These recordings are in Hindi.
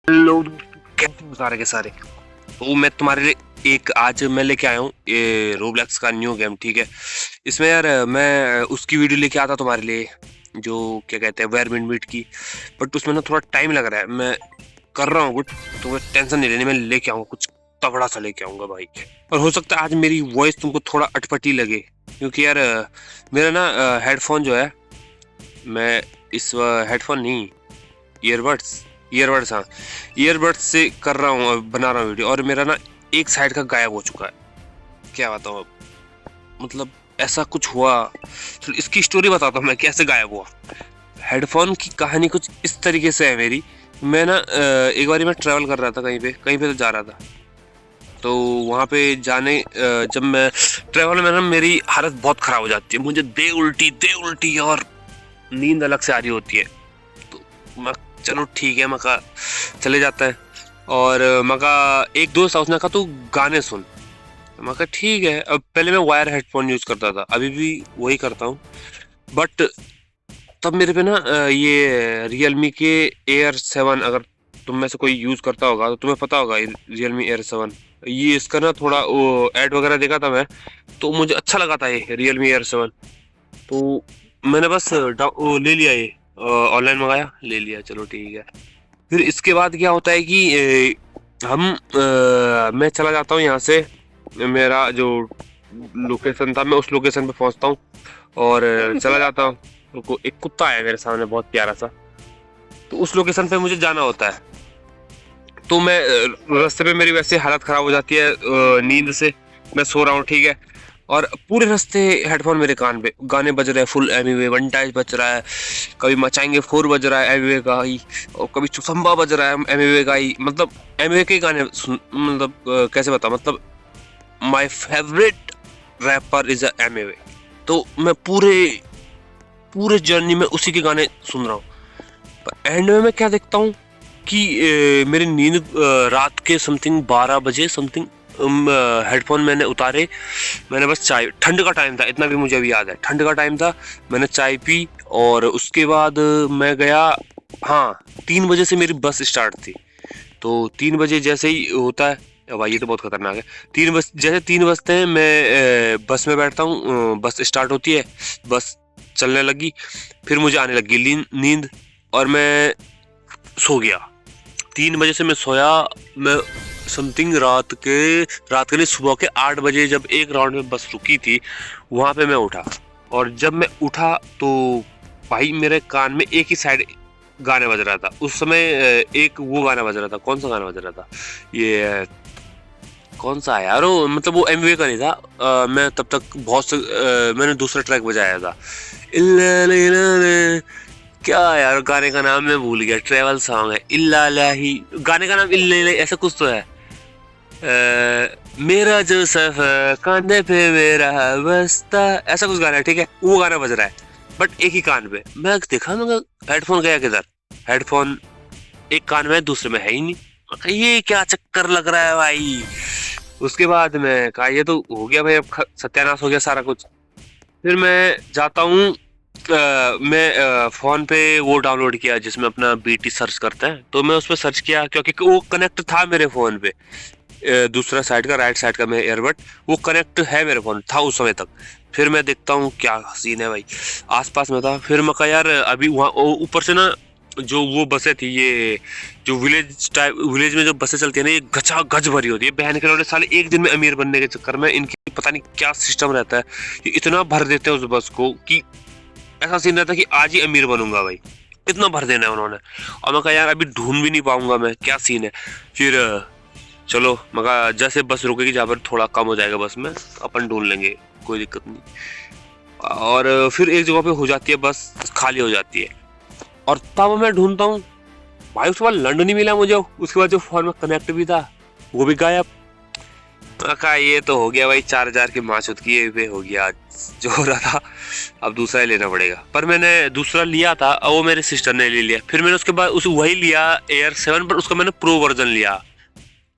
हेलो कैसे हो सारे के सारे। तो मैं तुम्हारे लिए आज मैं लेके आया हूँ ये रोब्लैक्स का न्यू गेम। ठीक है, इसमें यार मैं उसकी वीडियो लेके आता तुम्हारे लिए जो क्या कहते हैं वेयर मीट की, बट उसमें ना थोड़ा टाइम लग रहा है। मैं कर रहा हूँ कुछ, तो टेंशन नहीं लेनी, मैं लेके आऊँगा कुछ तगड़ा सा लेके आऊँगा भाई। और हो सकता है आज मेरी वॉइस तुमको थोड़ा अटपटी लगे, क्योंकि यार मेरा ना हेडफोन जो है, मैं इस हेडफोन नहीं, ईयरबड्स ईयरबड्स हाँ, ईयरबड्स से कर रहा हूँ और बना रहा हूँ वीडियो, और मेरा ना एक साइड का गायब हो चुका है। क्या बताऊँ अब, मतलब ऐसा कुछ हुआ। तो इसकी स्टोरी बताता हूँ मैं कैसे गायब हुआ। हेडफोन की कहानी कुछ इस तरीके से है मेरी। मैं ना एक बार मैं ट्रैवल कर रहा था कहीं पे तो जा रहा था। तो वहाँ पे जब मैं ट्रैवल में ना मेरी हालत बहुत ख़राब हो जाती है, मुझे दे उल्टी और नींद अलग से आ रही होती है। तो मैं चलो ठीक है, मैं कहा चले जाता है। और मैं कहा एक दोस्त था, उसने कहा तू गाने सुन। मैं कहा ठीक है। अब पहले मैं वायर हेडफोन यूज़ करता था, अभी भी वही करता हूँ, बट तब मेरे पे ना ये रियलमी के Air 7, अगर तुम में से कोई यूज़ करता होगा तो तुम्हें पता होगा रियलमी Air 7। ये इसका ना थोड़ा वो ऐड वगैरह देखा था मैं, तो मुझे अच्छा लगा था ये रियलमी Air 7। तो मैंने बस ले लिया, ये ऑनलाइन मंगाया, ले लिया, चलो ठीक है। फिर इसके बाद क्या होता है कि मैं चला जाता हूँ यहाँ से। मेरा जो लोकेशन था, मैं उस लोकेशन पे पहुँचता हूँ और चला जाता हूँ। एक कुत्ता है मेरे सामने बहुत प्यारा सा, तो उस लोकेशन पे मुझे जाना होता है। तो मैं रास्ते पे मेरी वैसे हालत खराब हो जाती है नींद से। मैं सो रहा हूँ, ठीक है, और पूरे रास्ते हेडफोन मेरे कान पे, गाने बज रहे हैं फुल एमीवे, वन टाइज बज रहा है, कभी मचाएंगे 4 बज रहा है एमीवे का ही, और कभी चुसम्बा बज रहा है एमीवे का ही। मतलब एमीवे के गाने सुन, मतलब कैसे बताऊं, मतलब my favourite rapper is Emiway. तो मैं पूरे पूरे जर्नी में उसी के गाने सुन रहा हूँ। पर एंड में मैं क्या देखता हूँ कि मेरी नींद रात के समथिंग 12 बजे समथिंग, हेडफोन मैंने उतारे। मैंने बस चाय, ठंड का टाइम था, इतना भी मुझे अभी याद है, ठंड का टाइम था। मैंने चाय पी और उसके बाद मैं गया। हाँ, 3 बजे से मेरी बस स्टार्ट थी। तो 3 बजे जैसे ही होता है, भाई ये तो बहुत खतरनाक है। 3 बज जैसे 3 बजते हैं, मैं बस में बैठता हूँ, बस स्टार्ट होती है, बस चलने लगी। फिर मुझे आने लगी नींद और मैं सो गया। 3 बजे से मैं सोया। मैं समथिंग रात के नहीं, सुबह के 8 बजे जब एक राउंड में बस रुकी थी, वहां पे मैं उठा। और जब मैं उठा तो भाई मेरे कान में एक ही साइड गाने बज रहा था उस समय। एक वो गाना बज रहा था, कौन सा गाना बज रहा था, ये कौन सा है यार, वो मतलब वो एमवे का नहीं था। मैं तब तक मैंने दूसरा ट्रैक बजाया था। क्या यार, गाने का नाम मैं भूल गया, ट्रेवल सॉन्ग है, इल्ला ही गाने का नाम, इल्ला ऐसा कुछ तो है। मेरा जो सफर कांधे पे मेरा बस्ता, ऐसा कुछ गाना है, ठीक है, वो गाना बज रहा है, बट एक ही कान पे। मैं देखा, मैं हेडफोन गया किधर, हेडफोन एक कान में है, दूसरे में है ही नहीं। मैं कहा, ये क्या चक्कर लग रहा है भाई। उसके बाद मैं कहा ये तो हो गया भाई, अब सत्यानाश हो गया सारा कुछ। फिर मैं जाता हूँ, मैं फोन पे वो डाउनलोड किया जिसमें अपना बीटी सर्च करते हैं। तो मैं उस पर सर्च किया, क्योंकि वो कनेक्ट था मेरे फोन पे, दूसरा साइड का, राइट साइड का मेरा ईयरबड वो कनेक्ट है मेरे फोन, था उस समय तक। फिर मैं देखता हूँ क्या सीन है भाई, आसपास में था। फिर मैं कहा यार अभी वहाँ ऊपर से ना जो वो बसें थी, ये जो विलेज में जो बसें चलती है ना, ये गचा गज भरी होती है। बहन के लोग साले एक दिन में अमीर बनने के चक्कर में इनकी पता नहीं क्या सिस्टम रहता है, ये इतना भर देते हैं उस बस को कि ऐसा सीन रहता है कि आज ही अमीर बनूंगा भाई, इतना भर देना है उन्होंने। और मैं कहा यार अभी ढूंढ भी नहीं पाऊंगा मैं, क्या सीन है। फिर चलो मगर जैसे बस रुकेगी, जहाँ पर थोड़ा कम हो जाएगा बस में, अपन ढूंढ लेंगे, कोई दिक्कत नहीं। और फिर एक जगह पे हो जाती है बस, खाली हो जाती है, और तब मैं ढूंढता हूँ भाई, उसके बाद लंडन नहीं मिला मुझे। उसके बाद जो फोन में कनेक्ट भी था वो भी गायब। कहा ये तो हो गया भाई, 4,000 की माशुत की ये हो गया जो हो रहा था, अब दूसरा ही लेना पड़ेगा। पर मैंने दूसरा लिया था और वो मेरे सिस्टर ने ले लिया। फिर मैंने उसके बाद उस वही लिया Air 7, पर उसका मैंने प्रो वर्जन लिया,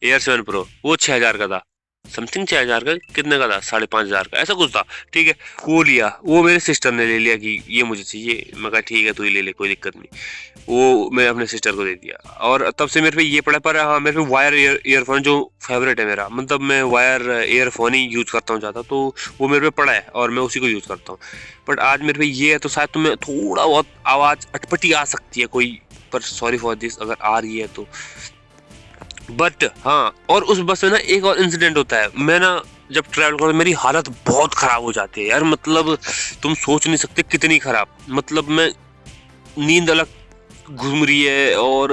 Air 7 प्रो, वो 6,000 का था। समथिंग 6,000 का, कितने का था, 5,500 का, ऐसा कुछ था। ठीक है, वो लिया, वो मेरे सिस्टर ने ले लिया कि ये मुझे चाहिए। मैं कहा ठीक है तू ही ले ले, कोई दिक्कत नहीं। वो मैं अपने सिस्टर को दे दिया, और तब से मेरे पे ये पड़ा। पर हाँ, मेरे पे वायर ईयरफोन जो फेवरेट है मेरा, मतलब मैं वायर ईयरफोन ही यूज करता हूँ ज़्यादा, तो वो मेरे पे पड़ा है और मैं उसी को यूज करता हूँ। बट आज मेरे पे ये है, तो शायद तुम्हें थोड़ा बहुत आवाज़ अटपटी आ सकती है कोई, पर सॉरी फॉर दिस अगर आ रही है तो। बट हाँ, और उस बस में ना एक और इंसिडेंट होता है। मैं ना जब ट्रैवल करता हूँ मेरी हालत बहुत खराब हो जाती है यार, मतलब तुम सोच नहीं सकते कितनी खराब। मतलब मैं, नींद अलग घूम रही है, और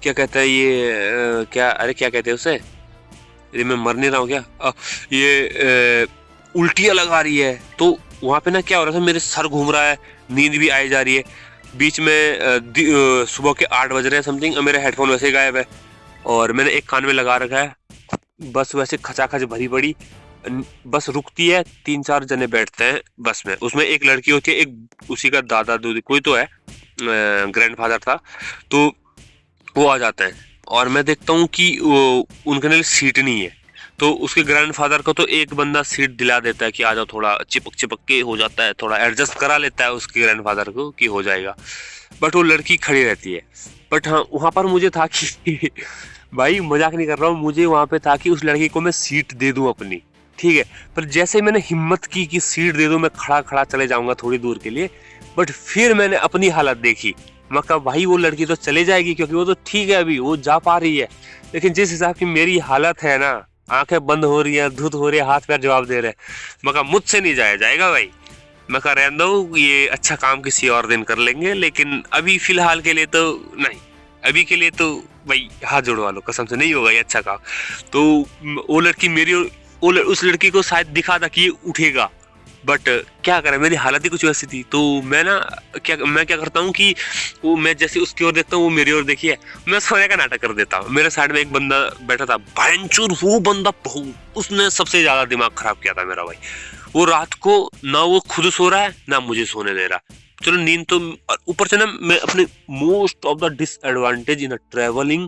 क्या कहता है ये क्या, अरे क्या कहते हैं उसे, ये मैं मर नहीं रहा हूँ क्या, ये उल्टियाँ लगा रही है। तो वहाँ पे ना क्या हो रहा था, मेरे सर घूम रहा है, नींद भी आई जा रही है। बीच में सुबह के 8 बज रहे हैं समथिंग, मेरे हेडफोन वैसे ही गायब है, और मैंने एक कान में लगा रखा है। बस वैसे खचाखच भरी पड़ी, बस रुकती है, 3-4 जने बैठते हैं बस में, उसमें एक लड़की होती है, एक उसी का दादा दूदी कोई तो है, ग्रैंडफादर था। तो वो आ जाते हैं, और मैं देखता हूँ कि उनके लिए सीट नहीं है। तो उसके ग्रैंडफादर को तो एक बंदा सीट दिला देता है कि आ जाओ, थोड़ा चिपक चिपक के हो जाता है, थोड़ा एडजस्ट करा लेता है उसके ग्रैंडफादर को कि हो जाएगा। बट वो लड़की खड़ी रहती है। बट हाँ, वहाँ पर मुझे था कि भाई मजाक नहीं कर रहा हूँ, मुझे वहाँ पे था कि उस लड़की को मैं सीट दे दूँ अपनी, ठीक है। पर जैसे मैंने हिम्मत की कि सीट दे दूँ, मैं खड़ा खड़ा चले जाऊंगा थोड़ी दूर के लिए, बट फिर मैंने अपनी हालत देखी। मैं कहा भाई वो लड़की तो चले जाएगी, क्योंकि वो तो ठीक है अभी वो जा पा रही है, लेकिन जिस हिसाब की मेरी हालत है ना, आंखें बंद हो रही है, धुत हो रही है, हाथ पैर जवाब दे रहे हैं। मैं कहा मुझसे नहीं जाया जाएगा भाई। मैं कहा रहने दो, ये अच्छा काम किसी और दिन कर लेंगे, लेकिन अभी फिलहाल के लिए तो नहीं, अभी के लिए तो भाई हाथ जोड़वा लो, कसम से नहीं होगा ये अच्छा काम। तो वो लड़की मेरी, उस लड़की को शायद दिखा था कि ये उठेगा, बट क्या करें, मेरी हालत ही कुछ वैसी थी। तो मैं क्या करता हूँ कि वो, मैं जैसे उसकी ओर देखता हूँ, वो मेरी ओर देखी है, मैं सोने का नाटक कर देता हूँ। मेरे साइड में एक बंदा बैठा था, भयंचर वो बंदा, उसने सबसे ज्यादा दिमाग खराब किया था मेरा भाई। वो रात को ना वो खुद सो रहा है ना मुझे सोने दे रहा। चलो नींद तो, ऊपर से ना मैं अपने, most of the disadvantage in travelling,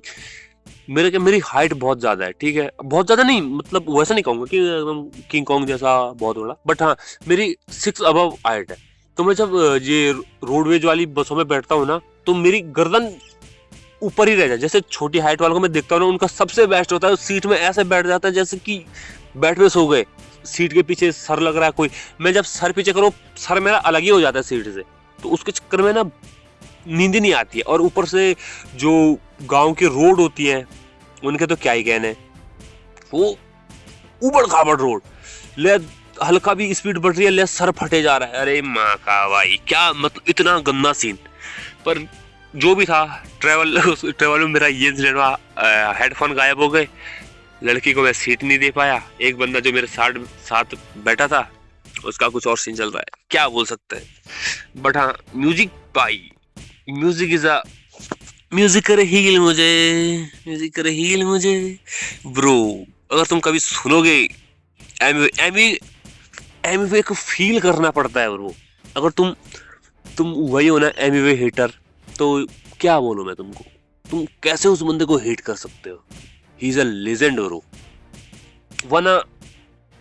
मेरी हाइट बहुत ज्यादा है, ठीक है, बहुत ज्यादा नहीं, मतलब वैसा नहीं कहूंगा कि एकदम किंग कॉन्ग जैसा बहुत बड़ा, बट हाँ मेरी 6 अबव हाइट है। तो मैं जब ये रोडवेज वाली बसों में बैठता हूँ ना, तो मेरी गर्दन ऊपर ही रह जाए। जैसे छोटी हाइट वालों को मैं देखता हूँ ना, उनका सबसे बेस्ट होता है, सीट में ऐसे बैठ जाता है जैसे कि बेड में सो गए, सीट के पीछे सर लग रहा है कोई। मैं जब सर पीछे करूँ, सर मेरा अलग ही हो जाता है सीट से, तो उसके चक्कर में ना नींद ही नहीं आती है। और ऊपर से जो गांव की रोड होती है, उनके तो क्या ही कहने, वो उबड़ खाबड़ रोड, ले हल्का भी स्पीड बढ़ रही है, ले सर फटे जा रहा है। अरे माँ का भाई, क्या मतलब इतना गंदा सीन। पर जो भी था, ट्रेवल में मेरा ये इंसिडेंट हुआ, हेडफोन गायब हो गए, लड़की को मैं सीट नहीं दे पाया, एक बंदा जो मेरे साथ बैठा था उसका कुछ और सीन चल रहा है, क्या बोल सकते हैं। बट हाँ, म्यूजिक भाई, म्यूजिक इज अ, म्यूजिक करे हील मुझे, म्यूजिक करे हील मुझे ब्रो। अगर तुम कभी सुनोगे, एमिवे को फील करना पड़ता है ब्रो। अगर तुम वही हो ना एमिवे हेटर, तो क्या बोलूं मैं तुमको, तुम कैसे उस बंदे को हेट कर सकते हो। He is a legend bro, one a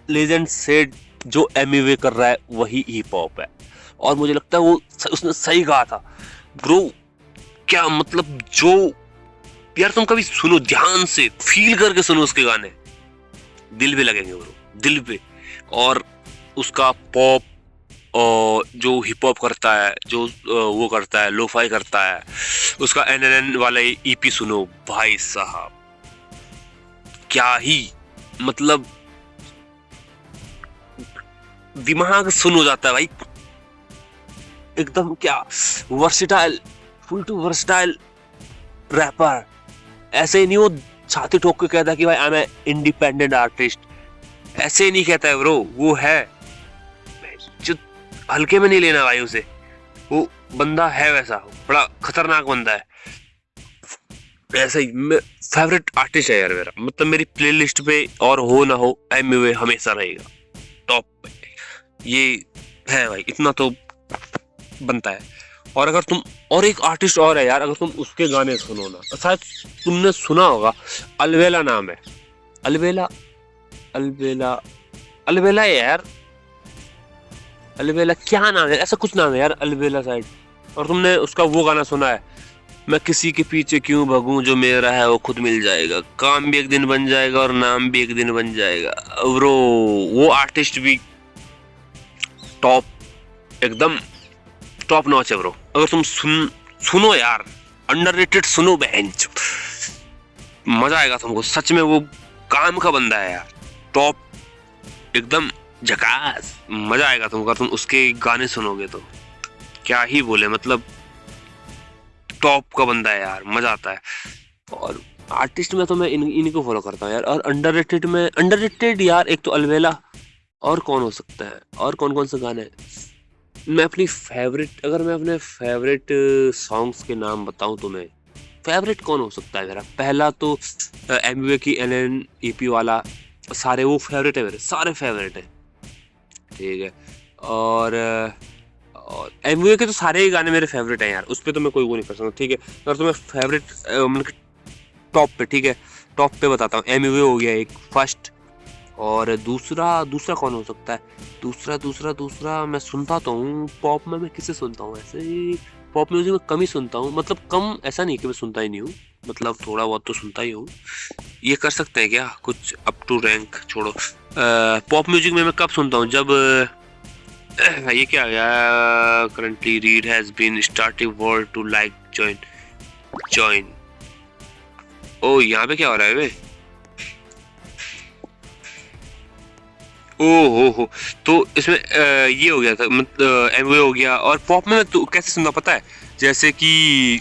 legend said, जो एमिवे कर रहा है वही हिप हॉप है। और मुझे लगता है वो उसने सही कहा था ब्रो। क्या मतलब, जो यार तुम कभी सुनो, ध्यान से फील करके सुनो उसके गाने, दिल पे लगेंगे ब्रो, दिल पे। और उसका पॉप, और जो हिप हॉप करता है, जो वो करता है, लोफाई करता है, उसका NNN वाला EP सुनो भाई साहब, क्या ही मतलब, दिमाग सुन हो जाता है भाई एकदम। क्या versatile, full to versatile rapper. ऐसे ही नहीं वो छाती ठोक के कहता कि भाई I am a independent artist, ऐसे ही नहीं कहता है ब्रो, वो है जो हल्के में नहीं लेना भाई उसे, वो बंदा है वैसा, बड़ा खतरनाक बंदा है। ऐसे ही फेवरेट आर्टिस्ट है यार मेरा, मतलब मेरी प्लेलिस्ट पे और हो ना हो, एमिवे हमेशा रहेगा टॉप पे। ये है भाई, इतना तो बनता है। और अगर तुम, और एक आर्टिस्ट और है यार, अगर तुम उसके गाने सुनो ना, शायद तुमने सुना होगा, अलवेला नाम है, अलवेला अलबेला, अलबेला है यार, अलबेला क्या नाम है, ऐसा कुछ नाम है यार, अलबेला साइड। और तुमने उसका वो गाना सुना है, मैं किसी के पीछे क्यों भागूं, जो मेरा है वो खुद मिल जाएगा, काम भी एक दिन बन जाएगा और नाम भी एक दिन बन जाएगा। ब्रो वो आर्टिस्ट भी टॉप, एकदम टॉप नॉच है ब्रो। अगर तुम सुनो यार, अंडररेटेड सुनो बेंच, मजा आएगा तुमको सच में। वो काम का बंदा है यार, टॉप, एकदम झकास, मजा आएगा तुमको अगर तुम उसके गाने सुनोगे तो। क्या ही बोले, मतलब टॉप का बंदा है यार, मजा आता है। और आर्टिस्ट में तो मैं इन्हीं को फॉलो करता हूँ यार। और अंडररेटेड में, अंडररेटेड यार एक तो अलबेला, और कौन हो सकता है, और कौन कौन से गाने। मैं अपनी फेवरेट, अगर मैं अपने फेवरेट सॉन्ग्स के नाम बताऊं तो मैं, फेवरेट कौन हो सकता है मेरा, पहला तो एमवे की एलन ईपी वाला, सारे वो फेवरेट है मेरे, सारे फेवरेट है, ठीक है। और एमवे के तो सारे ही गाने मेरे फेवरेट हैं यार, उस पर तो मैं कोई वो नहीं कर सकता, ठीक है। अगर तो मैं फेवरेट मतलब टॉप पे, ठीक है, टॉप पे बताता हूँ। एमवे हो गया एक फर्स्ट, और दूसरा कौन हो सकता है, दूसरा मैं सुनता तो हूँ पॉप में, मैं किसे सुनता हूँ ऐसे, पॉप म्यूजिक में कम ही सुनता हूँ, मतलब कम, ऐसा नहीं कि मैं सुनता ही नहीं हूँ, मतलब थोड़ा बहुत तो सुनता ही हूँ। ये कर सकते हैं क्या कुछ अप टू रैंक, छोड़ो। पॉप म्यूजिक में मैं कब सुनता हूँ, जब ये क्या गया, currently read has been starting world to like join. ओ यहाँ पे क्या हो रहा है वे, हो तो इसमें ये हो गया था, मतलब एमवे हो गया। और पॉप में तो कैसे सुनना पता है, जैसे कि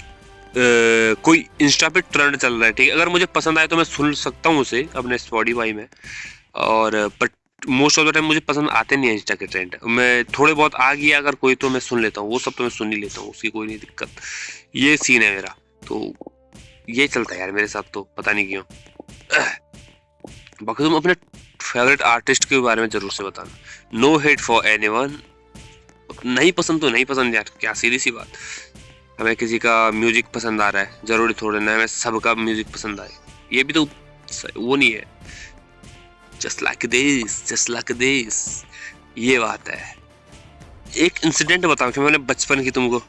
कोई इंस्टा पे ट्रेंड चल रहा है, ठीक है, अगर मुझे पसंद आए तो मैं सुन सकता हूँ उसे अपने स्पॉटिफाई में। और but most of the time मुझे पसंद आते नहीं है इंस्टा के ट्रेंड, मैं थोड़े बहुत आ गया अगर कोई तो मैं सुन लेता हूँ, वो सब तो मैं सुन ही लेता हूँ, उसकी कोई नहीं दिक्कत। ये सीन है मेरा, तो ये चलता है यार मेरे साथ, तो पता नहीं क्यों। बाकी तुम अपने फेवरेट आर्टिस्ट के बारे में जरूर से बताना, नो हेट फॉर एनीवन, नहीं पसंद तो नहीं पसंद यार, क्या सीधी सी बात। हमें किसी का म्यूजिक पसंद आ रहा है, जरूरी थोड़े ना हमें सबका म्यूजिक पसंद आए, ये भी तो वो नहीं है। जस्ट लाइक दिस, ये बात है। एक इंसिडेंट बताऊं कि मैंने बचपन की तुमको,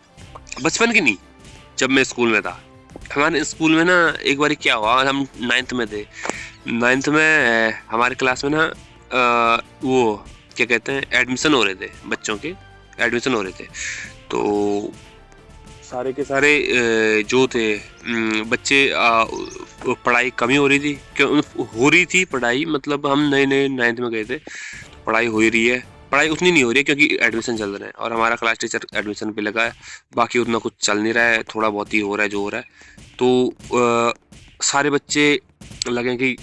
बचपन की नहीं, जब मैं स्कूल में था, हमारे स्कूल में ना एक बार क्या हुआ, हम 9th में थे, 9th में हमारे क्लास में ना वो क्या कहते हैं, एडमिशन हो रहे थे, बच्चों के एडमिशन हो रहे थे। तो सारे के सारे जो थे बच्चे, पढ़ाई कमी हो रही थी, क्यों हो रही थी पढ़ाई, मतलब हम नए 9th में गए थे, पढ़ाई हो ही रही है, पढ़ाई उतनी नहीं हो रही है क्योंकि एडमिशन चल रहे हैं, और हमारा क्लास टीचर एडमिशन पे लगा है, बाकी उतना कुछ चल नहीं रहा है, थोड़ा बहुत ही हो रहा है जो हो रहा है। तो सारे बच्चे लगे कि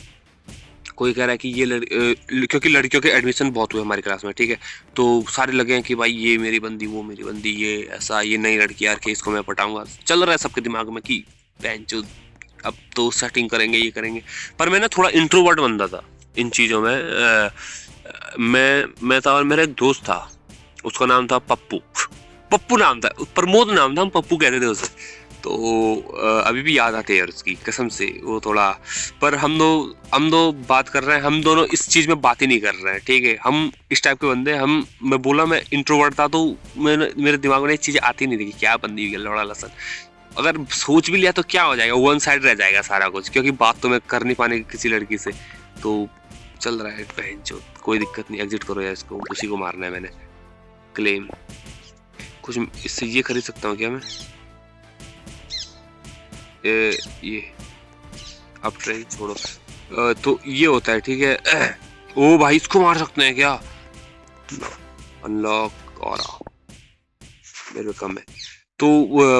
कोई कह रहा है कि ये क्योंकि लड़कियों के एडमिशन बहुत हुए हमारी क्लास में, ठीक है, तो सारे लगे हैं कि भाई ये मेरी बंदी, वो मेरी बंदी, ये ऐसा, ये नई लड़की यार के इसको मैं पटाऊंगा, चल रहा है सबके दिमाग में कि बेंचो अब तो सेटिंग करेंगे, ये करेंगे। पर मैं ना थोड़ा इंट्रोवर्ट बंदा था इन चीज़ों में। मैं था और मेरा एक दोस्त था, उसका नाम था पप्पू नाम था, प्रमोद नाम था, हम पप्पू कहते थे उसे। तो अभी भी याद आते हैं यार उसकी कसम से, वो थोड़ा, पर हम दो बात कर रहे हैं, हम दोनों इस चीज़ में बात ही नहीं कर रहे हैं, ठीक है, हम इस टाइप के बंदे, मैं बोला मैं इंट्रोवर्ट था, तो मेरे दिमाग में चीज़ें आती नहीं थी कि क्या बंदी हुई है लौड़ा लसन, अगर सोच भी लिया तो क्या हो जाएगा, वन साइड रह जाएगा सारा कुछ, क्योंकि बात तो मैं कर नहीं पाने किसी लड़की से। तो चल रहा है बहन जो, कोई दिक्कत नहीं, एग्जिट करो यार इसको, उसी को मारना है मैंने, क्लेम। कुछ इससे ये खरीद सकता हूँ क्या मैं, ये अब ट्रेन छोड़ो। तो ये होता है, ठीक है। ओ भाई इसको मार सकते हैं क्या, अनलॉक और मेरे कम है। तो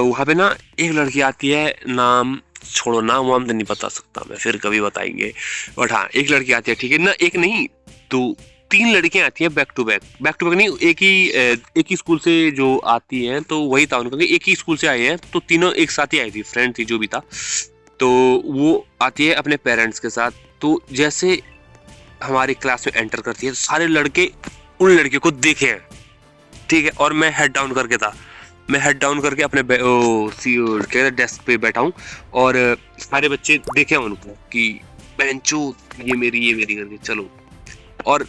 वहाँ पे ना एक लड़की आती है, नाम छोड़ो, नाम वाम तो नहीं बता सकता मैं, फिर कभी बताएंगे, बट हाँ एक लड़की आती है, ठीक है ना, एक नहीं तो 3 लड़कियां आती हैं बैक टू बैक नहीं, एक ही स्कूल से जो आती हैं, तो वही था उनका, एक ही स्कूल से आए हैं, तो तीनों एक साथ ही आई थी, फ्रेंड थी जो भी था। तो वो आती है अपने पेरेंट्स के साथ, तो जैसे हमारी क्लास में एंटर करती है, तो सारे लड़के उन लड़कियों को देखे हैं, ठीक है, और मैं हेड डाउन करके था, मैं हेड डाउन करके अपने डेस्क पे बैठा हूँ, और सारे बच्चे देखे उनको कि बेंचो ये मेरी करके, चलो और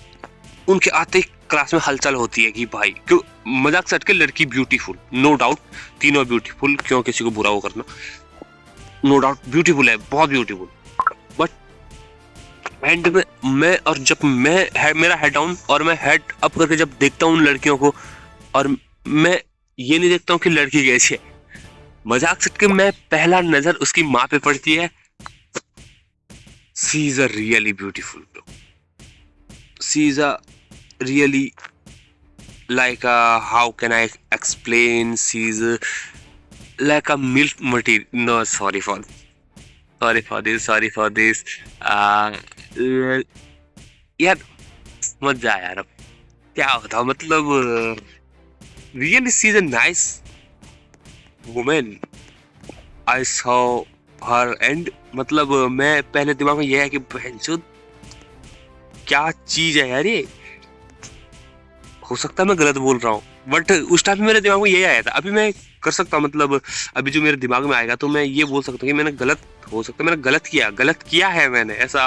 उनके आते ही क्लास में हलचल होती है कि भाई क्यों, मजाक से हटके लड़की ब्यूटीफुल, नो डाउट, तीनों ब्यूटीफुल, क्यों किसी को बुरा वो करना, नो डाउट ब्यूटीफुल है, बहुत ब्यूटीफुल। बट एंड में मैं, और जब मेरा हेड डाउन और मैं हेड अप करके जब देखता हूँ उन लड़कियों को, और मैं ये नहीं देखता हूँ कि लड़की कैसी है, मजाक से हटके मैं पहला नजर उसकी माँ पे पड़ती है। She is a really beautiful bro, she is a really like how can I explain, she's like a milk material, no sorry for this यार मत जा यार, अब क्या होता मतलब, really she's a nice woman, I saw her and मतलब मैं पहले दिमाग में यह है कि बहनचोद क्या चीज है यार ये, हो सकता है मैं गलत बोल रहा हूँ, बट उस टाइम मेरे दिमाग में यही आया था। अभी मैं कर सकता हूँ मतलब, अभी जो मेरे दिमाग में आएगा तो मैं ये बोल सकता हूँ कि मैंने गलत, हो सकता है मैंने गलत किया है मैंने, ऐसा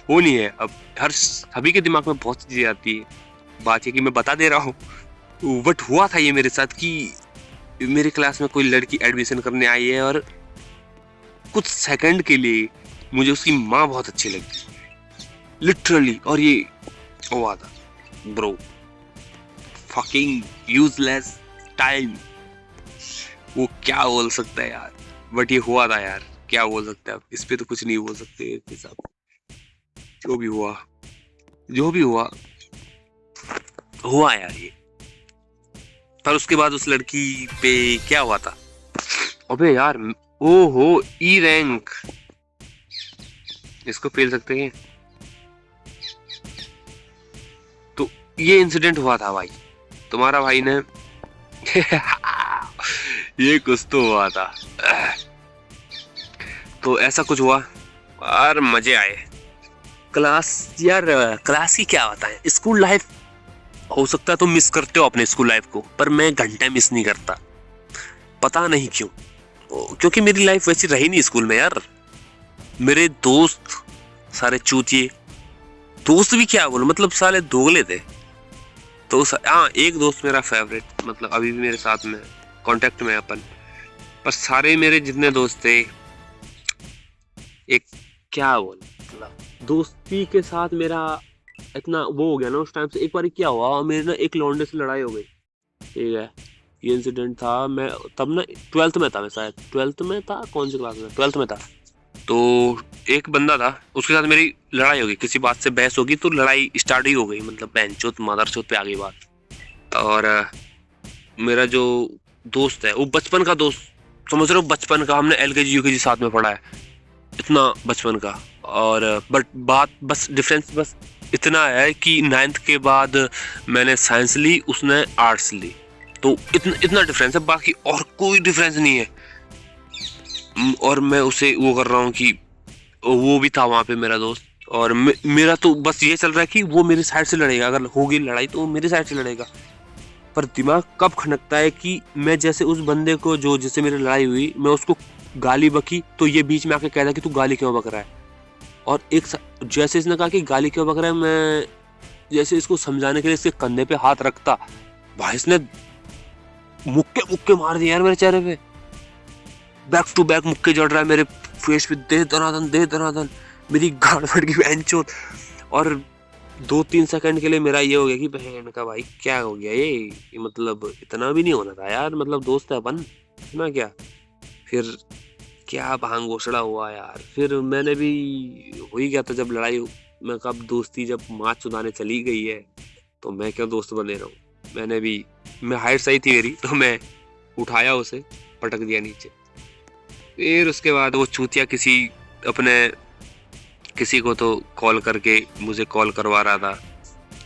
वो नहीं है। अब हर सभी के दिमाग में बहुत चीजें आती है, बात है कि मैं बता दे रहा हूँ। बट हुआ था ये मेरे साथ कि मेरी क्लास में कोई लड़की एडमिशन करने आई है और कुछ सेकंड के लिए मुझे उसकी माँ बहुत अच्छी लगी लिटरली, और ये हुआ था ब्रो, फकिंग यूजलेस टाइम, वो क्या बोल सकता है यार, बट ये हुआ था यार, क्या बोल सकते हैं, इस पे तो कुछ नहीं बोल सकते साहब, जो भी हुआ हुआ यार ये। पर उसके बाद उस लड़की पे क्या हुआ था, अबे यार, ओहो ई रैंक, इसको फेल सकते हैं, तो ये इंसिडेंट हुआ था भाई, तुम्हारा भाई ने ये कुछ तो हुआ था, तो ऐसा कुछ हुआ और मजे आए। क्लास यार, क्लास ही क्या होता है, स्कूल लाइफ हो सकता है तुम मिस करते हो अपने स्कूल लाइफ को, पर मैं घंटे मिस नहीं करता, पता नहीं क्यों, क्योंकि मेरी लाइफ वैसी रही नहीं स्कूल में यार। मेरे दोस्त सारे चूतिए, दोस्त भी क्या बोलो, मतलब साले दोगले थे। तो हाँ, एक दोस्त मेरा फेवरेट, मतलब अभी भी मेरे साथ में कांटेक्ट में अपन, पर सारे मेरे जितने दोस्त थे, एक क्या बोल, मतलब दोस्ती के साथ मेरा इतना वो हो गया ना उस टाइम से। एक बार क्या हुआ, मेरे ना एक लौंडे से लड़ाई हो गई, ठीक है, ये इंसिडेंट था, मैं तब ना 12th में था, मैं शायद 12th में था, कौन सी क्लास में, 12th में था। तो एक बंदा था, उसके साथ मेरी लड़ाई हो गई, किसी बात से बहस होगी तो लड़ाई स्टार्ट ही हो गई, मतलब बहनचोद मदरचोद पे आ गई बात। और मेरा जो दोस्त है वो बचपन का दोस्त, समझ रहे हो, बचपन का, हमने LKG UKG साथ में पढ़ा है, इतना बचपन का। और बट बात बस डिफरेंस बस इतना है कि 9th के बाद मैंने साइंस ली, उसने आर्ट्स ली, तो इतना डिफरेंस है, बाकी और कोई डिफरेंस नहीं है। और मैं उसे वो कर रहा हूँ कि वो भी था वहाँ पे मेरा दोस्त, और मेरा तो बस ये चल रहा है कि वो मेरी साइड से लड़ेगा, अगर होगी लड़ाई तो वो मेरी साइड से लड़ेगा। पर दिमाग कब खनकता है कि मैं जैसे उस बंदे को जो जिससे मेरी लड़ाई हुई, मैं उसको गाली बकी तो ये बीच में आके कहता कि तू गाली क्यों बक रहा है। और एक जैसे इसने कहा कि गाली क्यों बक रहा है, मैं जैसे इसको समझाने के लिए इसके कंधे पे हाथ रखता, भाई इसने मुक्के मुक्के मार दिए यार मेरे चेहरे पे, बैक टू बैक मुक्के जड़ रहा है मेरे फेस पे, दे दनादन, मेरी गाड़ फट गई बहनचोद। और 2-3 सेकंड के लिए मेरा ये हो गया कि बहन का भाई क्या हो गया ये मतलब इतना भी नहीं होना था यार, मतलब दोस्त है अपन, इतना क्या। फिर क्या भांग घोषणा हुआ यार, फिर मैंने भी हो ही गया था जब लड़ाई, मैं कब दोस्ती जब माँ चुदाने चली गई है तो मैं क्यों दोस्त बने रहूं। मैंने भी, मैं हाइट सही थी मेरी, तो मैं उठाया उसे, पटक दिया नीचे। फिर उसके बाद वो चूतिया किसी को तो कॉल करके मुझे कॉल करवा रहा था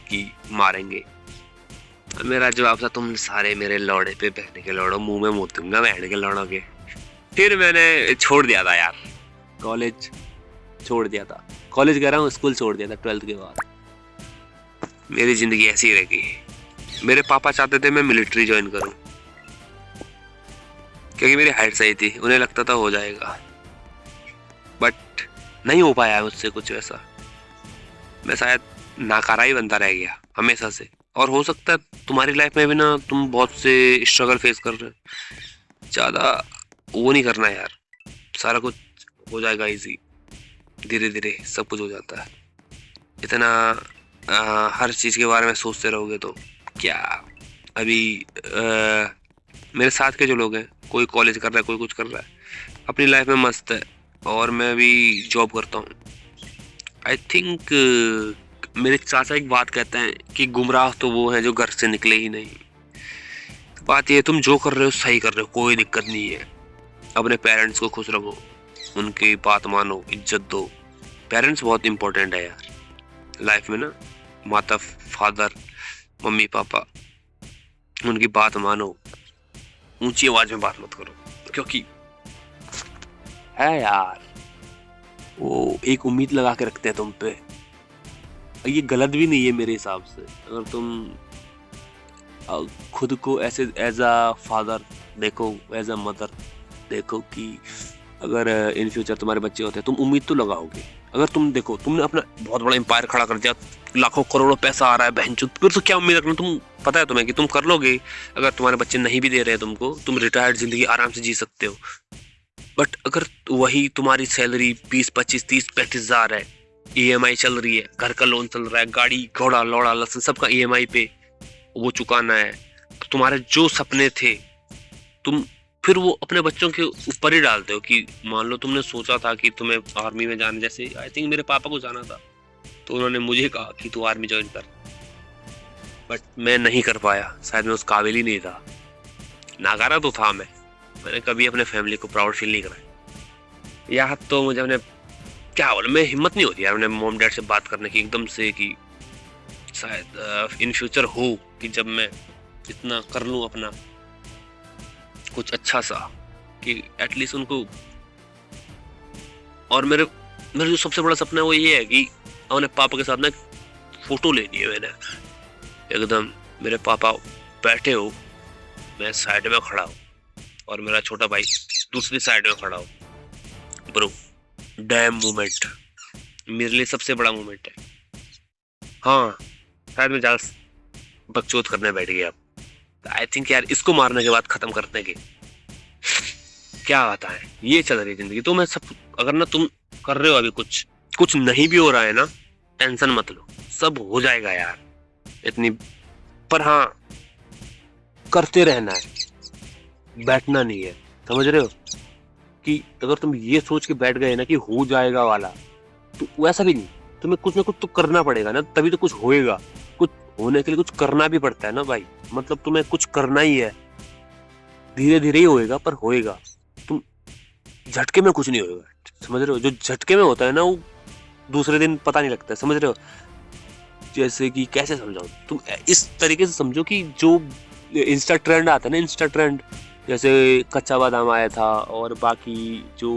कि मारेंगे। मेरा जवाब था, तुम सारे मेरे लौड़े पे बहने के लौड़ो, मुंह में मुँह दूंगा बहने के लौड़ों के। फिर मैंने छोड़ दिया था यार, कॉलेज छोड़ दिया था, कॉलेज कह रहा हूँ, स्कूल छोड़ दिया था 12th के बाद। मेरी जिंदगी ऐसी रह गई। मेरे पापा चाहते थे मैं मिलिट्री ज्वाइन करूं, क्योंकि मेरी हाइट सही थी, उन्हें लगता था हो जाएगा, बट नहीं हो पाया मुझसे कुछ वैसा। मैं शायद नाकारा ही बनता रह गया हमेशा से। और हो सकता है तुम्हारी लाइफ में भी ना तुम बहुत से स्ट्रगल फेस कर रहे हो, ज्यादा वो नहीं करना यार, सारा कुछ हो जाएगा इजी, धीरे धीरे सब कुछ हो जाता है। इतना हर चीज के बारे में सोचते रहोगे तो क्या। अभी मेरे साथ के जो लोग हैं, कोई कॉलेज कर रहा है, कोई कुछ कर रहा है, अपनी लाइफ में मस्त है, और मैं भी जॉब करता हूँ। आई थिंक मेरे चाचा एक बात कहते हैं कि गुमराह तो वो है जो घर से निकले ही नहीं। बात ये, तुम जो कर रहे हो सही कर रहे हो, कोई दिक्कत नहीं है। अपने पेरेंट्स को खुश रखो, उनकी बात मानो, इज्जत दो। पेरेंट्स बहुत इंपॉर्टेंट है यार लाइफ में ना। माता, फादर, मम्मी पापा, उनकी बात मानो। ऊंची आवाज में बात मत करो, क्योंकि है यार वो एक उम्मीद लगा के रखते हैं तुम पे। ये गलत भी नहीं है मेरे हिसाब से। अगर तुम खुद को ऐसे एज अ फादर देखो, एज अ मदर देखो कि अगर इन फ्यूचर तुम्हारे बच्चे होते हैं, तुम उम्मीद तो लगाओगे। अगर तुम देखो तुमने अपना बहुत बड़ा एम्पायर खड़ा कर दिया, लाखों करोड़ों पैसा आ रहा है बहनचोद, फिर तो क्या उम्मीद रखना। तुम पता है तुम्हें कि तुम कर लोगे। अगर तुम्हारे बच्चे नहीं भी दे रहे हैं तुमको, तुम रिटायर्ड जिंदगी आराम से जी सकते हो। बट अगर वही तुम्हारी सैलरी 20, 25, 30, 35 हजार है, ईएमआई चल रही है, घर का लोन चल रहा है, गाड़ी घोड़ा लौड़ा लसन सबका ईएमआई पे वो चुकाना है, तो तुम्हारे जो सपने थे तुम फिर वो अपने बच्चों के ऊपर ही डालते हो। कि मान लो तुमने सोचा था कि तुम्हें आर्मी में जाना, जैसे आई थिंक मेरे पापा को जाना था, तो उन्होंने मुझे कहा कि तू आर्मी ज्वाइन कर, बट मैं नहीं कर पाया, शायद मैं उस काबिल ही नहीं था। नाकारा तो था मैंने कभी अपने फैमिली को प्राउड फील नहीं कराया। या तो मुझे अपने क्या बोला, मैं हिम्मत नहीं होती यार अपने मॉम डैड से बात करने की एकदम से, कि शायद इन फ्यूचर हो कि जब मैं इतना कर लूं अपना कुछ अच्छा सा, कि एटलीस्ट उनको। और मेरे मेरा जो सबसे बड़ा सपना है वो ये है कि अपने पापा के साथ ना फोटो लेनी है मैंने, एकदम मेरे पापा बैठे हो, मैं साइड में खड़ा हूँ और मेरा छोटा भाई दूसरी साइड में खड़ा हो। ब्रो, डैम मोमेंट मेरे लिए सबसे बड़ा मोमेंट है। हाँ, शायद मैं ज्यादा बकचोद करने बैठ गया अब। आई थिंक यार इसको मारने के बाद खत्म करने के क्या आता है, ये चल रही जिंदगी। तो मैं सब, अगर ना तुम कर रहे हो अभी कुछ कुछ नहीं भी हो रहा है ना, टेंशन मत लो, सब हो जाएगा यार इतनी। पर हाँ, करते रहना है, बैठना नहीं है, समझ रहे हो। कि अगर तुम ये सोच के बैठ गए ना कि हो जाएगा वाला, तो वैसा भी नहीं। तुम्हें कुछ ना कुछ तो करना पड़ेगा ना, तभी तो कुछ होएगा। कुछ होने के लिए कुछ करना भी पड़ता है ना भाई, मतलब तुम्हें कुछ करना ही है। धीरे धीरे ही होएगा, पर होएगा। तुम झटके में कुछ नहीं होएगा, समझ रहे हो। जो झटके में होता है ना, वो दूसरे दिन पता नहीं लगता, समझ रहे हो। जैसे कि कैसे समझाऊं, तुम इस तरीके से समझो कि जो इंस्टा ट्रेंड आता है ना, इंस्टा ट्रेंड, जैसे कच्चा बादाम आया था और बाकी जो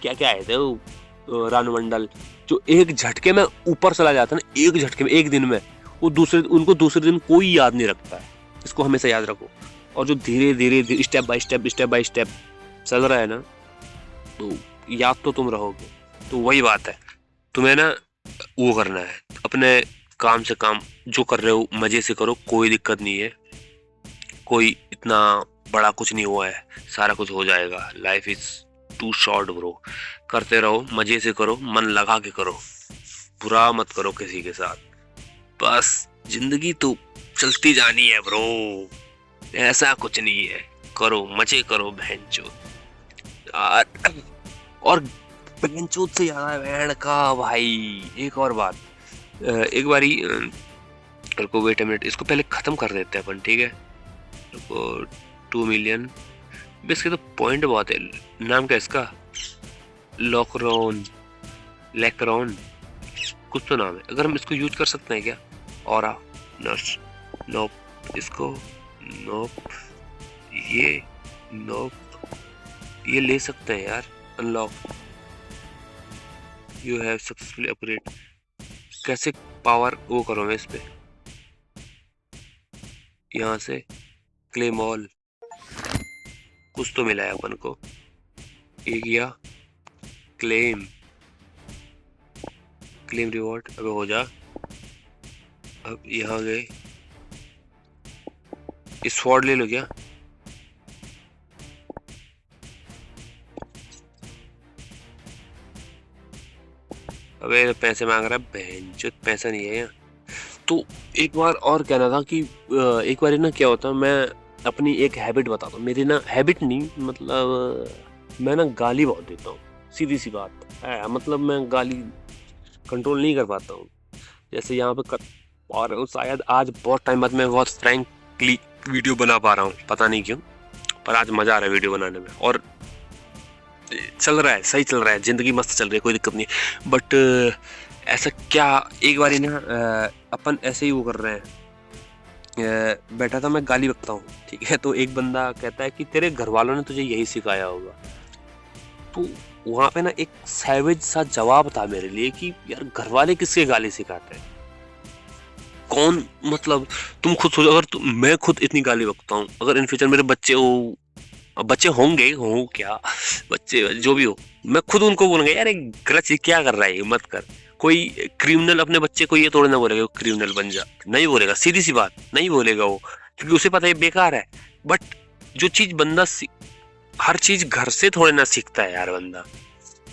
क्या क्या आए थे, वो रानू मंडल, जो एक झटके में ऊपर चला जाता है ना, एक झटके में एक दिन में, वो उनको दूसरे दिन कोई याद नहीं रखता है। इसको हमेशा याद रखो। और जो धीरे धीरे स्टेप बाय स्टेप चल रहा है ना, तो याद तो तुम रहोगे। तो वही बात है, तुम्हें ना वो करना है, अपने काम से काम जो कर रहे हो मजे से करो, कोई दिक्कत नहीं है। कोई इतना बड़ा कुछ नहीं हुआ है, सारा कुछ हो जाएगा। Life is too short bro. करते रहो, मजे से करो, मन लगा के करो, बुरा मत करो किसी के साथ। बस जिंदगी तो चलती जानी है ब्रो, ऐसा कुछ नहीं है। करो, मजे करो बहनचोद। और बहनचोद से याद है बहन का भाई, एक और बात। एक बारी रुको, वेट अ मिनट, इसको पहले खत्म कर देते हैं अपन, ठीक है। रुको, 2 मिलियन, इसके तो पॉइंट बहुत है। नाम क्या इसका, लॉकरॉन, लैक्रॉन, कुछ तो नाम है। अगर हम इसको यूज कर सकते हैं क्या, और नर्स, नोप, इसको नोप, ये नोप, ये ले सकते हैं यार। Unlock, you have successfully upgrade. कैसे पावर वो करो मैं इस पे, यहाँ से क्लेम ऑल, कुछ तो मिला है अपन को। एक या क्लेम रिवॉर्ड, अबे हो जा। अब यहाँ गए, इस स्वॉर्ड ले लो क्या? अबे पैसे मांग रहा है, बहनचोद पैसा नहीं है यहाँ। तो एक बार और कहना था कि एक बार ना क्या होता, मैं अपनी एक हैबिट बताता हूँ। मेरी ना हैबिट नहीं, मतलब मैं ना गाली बहुत देता हूँ, सीधी सी बात है। मतलब मैं गाली कंट्रोल नहीं कर पाता हूँ। जैसे यहाँ पे और शायद आज बहुत टाइम बाद मैं बहुत फ्रैंकली वीडियो बना पा रहा हूँ, पता नहीं क्यों, पर आज मजा आ रहा है वीडियो बनाने में। और चल रहा है, सही चल रहा है, जिंदगी मस्त चल रही है, कोई दिक्कत नहीं। बट ऐसा क्या, एक बार ना अपन ऐसे ही वो कर रहे हैं, बैठा था मैं, गाली बकता हूँ, ठीक है। तो एक बंदा कहता है कि तेरे घर वालों ने तुझे यही सिखाया होगा। तो वहाँ पे ना एक सैवेज सा जवाब था मेरे लिए कि यार घर वाले किसके गाली सिखाते हैं, कौन, मतलब तुम खुद सोचो, अगर मैं खुद इतनी गाली बकता हूँ, अगर इन फ्यूचर मेरे बच्चे हो, बच्चे होंगे, हो क्या, बच्चे जो भी हो, मैं खुद उनको बोलूंगा यार एक गलत चीज क्या कर रहा है, ये मत कर। कोई क्रिमिनल अपने बच्चे को ये थोड़ी ना बोलेगा क्रिमिनल बन जा, नहीं बोलेगा, सीधी सी बात नहीं बोलेगा वो, क्योंकि उसे पता है बेकार है। बट जो चीज बंदा हर चीज घर से थोड़े ना सीखता है यार बंदा।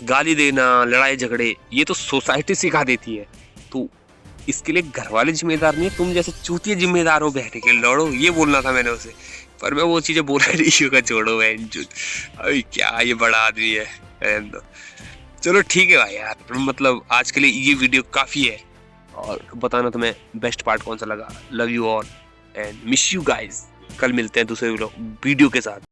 गाली देना, लड़ाई झगड़े, ये तो सोसाइटी सिखा देती है। तो इसके लिए घर वाले जिम्मेदार नहीं है, तुम जैसे चूतिए जिम्मेदार हो, बैठ के लड़ो, ये बोलना था मैंने उसे। पर मैं वो चीजें बोला नहीं होगा, छोड़ो अभी क्या, ये बड़ा आदमी है, रहने दो। चलो ठीक है भाई यार, मतलब आज के लिए ये वीडियो काफी है। और बताना तुम्हें बेस्ट पार्ट कौन सा लगा। Love you all and miss you guys. कल मिलते हैं दूसरे वीडियो के साथ।